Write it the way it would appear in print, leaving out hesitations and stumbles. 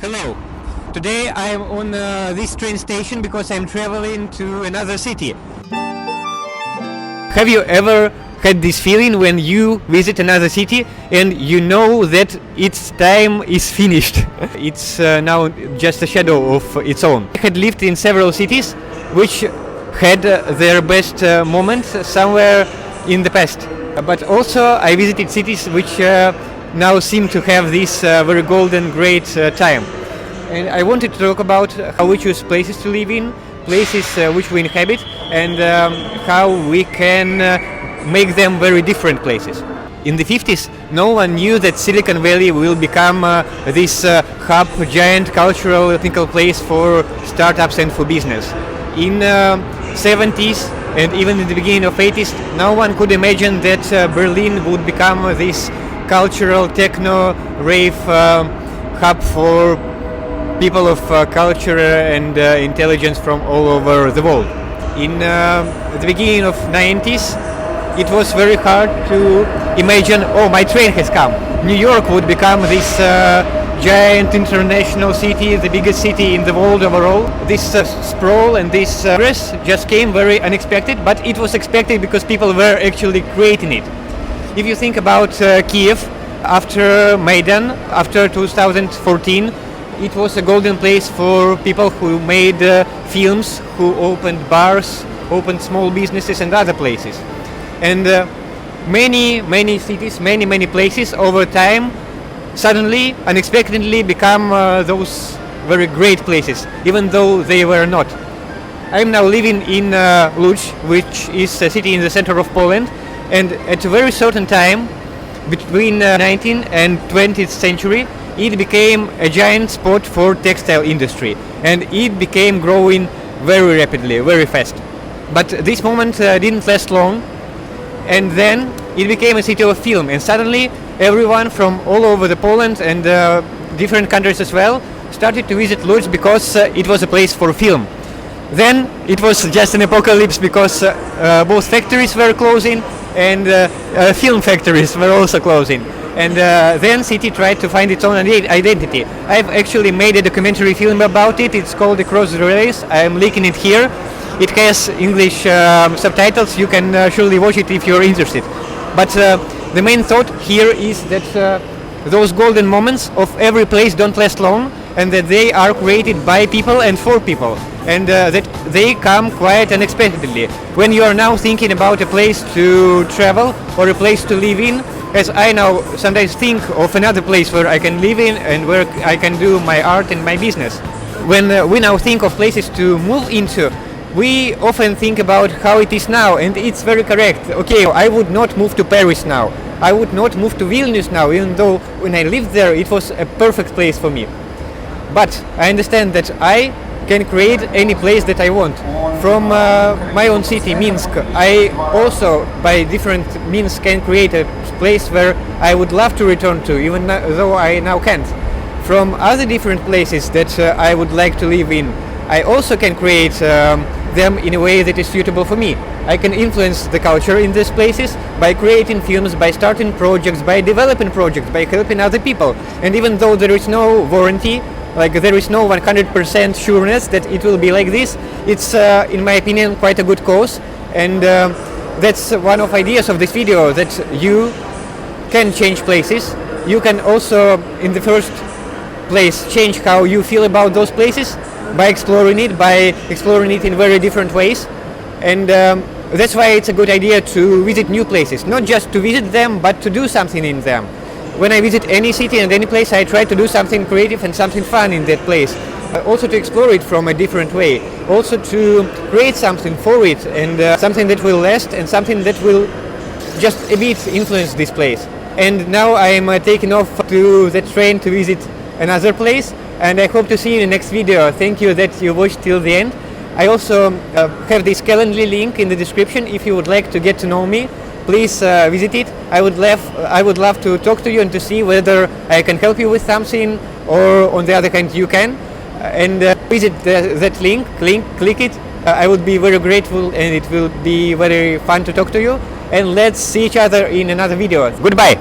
Hello. Today I'm on this train station because I'm traveling to another city. Have you ever had this feeling when you visit another city and you know that its time is finished? It's now just a shadow of its own. I had lived in several cities which had their best moments somewhere in the past. But also I visited cities which now seem to have this very golden great time. And I wanted to talk about how we choose places to live in, places which we inhabit, and how we can make them very different places. In the 50s, no one knew that Silicon Valley will become this hub, giant cultural technical place for startups and for business. In 70s and even in the beginning of 80s, no one could imagine that Berlin would become this cultural techno rave hub for people of culture and intelligence from all over the world. In the beginning of 90s, it was very hard to imagine, oh, my train has come. New York would become this giant international city, the biggest city in the world overall. This sprawl and this progress just came very unexpected, but it was expected because people were actually creating it. If you think about Kiev, after Maidan, after 2014, it was a golden place for people who made films, who opened bars, opened small businesses and other places. And many cities, many places over time suddenly, unexpectedly become those very great places, even though they were not. I'm now living in Łódź, which is a city in the center of Poland, and at a very certain time, between 19th and 20th century, it became a giant spot for textile industry, and it became growing very rapidly, very fast. But this moment didn't last long, and then it became a city of film, and suddenly everyone from all over the Poland and different countries as well started to visit Łódź because it was a place for film. Then it was just an apocalypse because both factories were closing and film factories were also closing. And then city tried to find its own identity. I've actually made a documentary film about it. It's called Across the Relays. I'm linking it here. It has English subtitles. You can surely watch it if you're interested. But the main thought here is that those golden moments of every place don't last long, and that they are created by people and for people, and that they come quite unexpectedly. When you are now thinking about a place to travel or a place to live in, as I now sometimes think of another place where I can live in and where I can do my art and my business. When we now think of places to move into, we often think about how it is now, and it's very correct. Okay, I would not move to Paris now. I would not move to Vilnius now, even though when I lived there it was a perfect place for me. But I understand that I can create any place that I want. From my own city, Minsk, I also, by different means, can create a place where I would love to return to, even though I now can't. From other different places that I would like to live in, I also can create them in a way that is suitable for me. I can influence the culture in these places by creating films, by starting projects, by developing projects, by helping other people. And even though there is no warranty, like there is no 100% sureness that it will be like this, it's in my opinion quite a good cause. And that's one of ideas of this video, that you can change places. You can also, in the first place, change how you feel about those places by exploring it in very different ways. And that's why it's a good idea to visit new places, not just to visit them, but to do something in them. When I visit any city and any place, I try to do something creative and something fun in that place. Also to explore it from a different way. Also to create something for it, and something that will last, and something that will just a bit influence this place. And now I am taking off to the train to visit another place, and I hope to see you in the next video. Thank you that you watched till the end. I also have this Calendly link in the description. If you would like to get to know me, please visit it. I would love to talk to you and to see whether I can help you with something, or on the other hand you can. And visit that link, click it. I would be very grateful, and it will be very fun to talk to you. And let's see each other in another video. Goodbye.